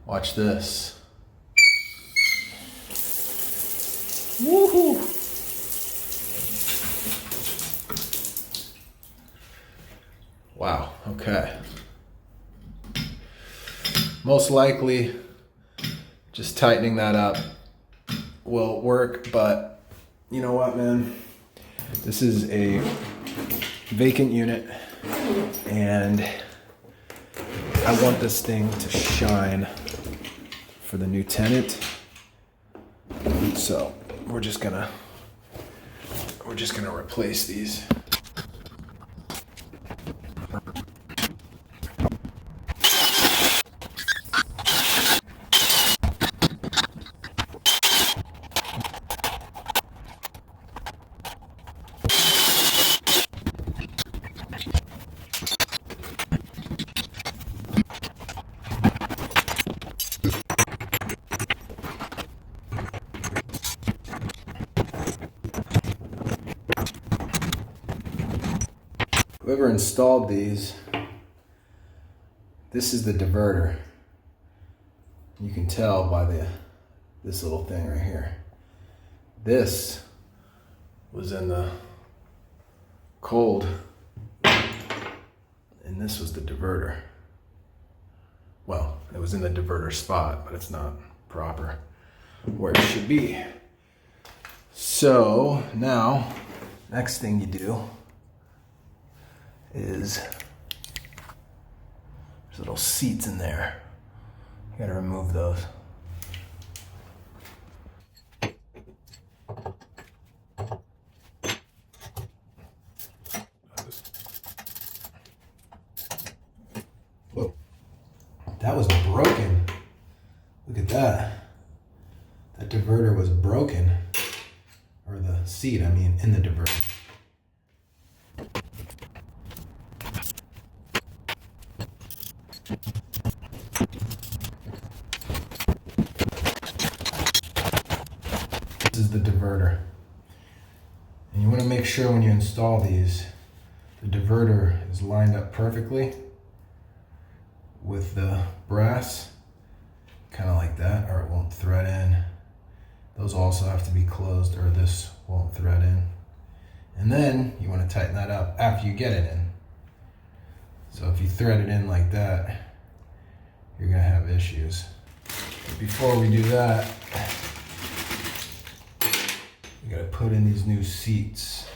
Watch this. Woohoo! Wow, okay. Most likely, just tightening that up will work, but you know what, man? This is a vacant unit, and I want this thing to shine for the new tenant. So we're just gonna replace these. Whoever installed these, this is the diverter. You can tell by this little thing right here. This was in the cold, and this was the diverter. Well, it was in the diverter spot, but it's not proper where it should be. So now, next thing you do is there's little seats in there. You gotta remove those. Whoa. That was broken. Look at that. That diverter was broken. Or the seat, I mean, in the diverter. This is the diverter. And you want to make sure when you install these, the diverter is lined up perfectly with the brass, kind of like that, or it won't thread in. Those also have to be closed or this won't thread in. And then you want to tighten that up after you get it in. So if you thread it in like that, you're gonna have issues. But before we do that, we gotta put in these new seats.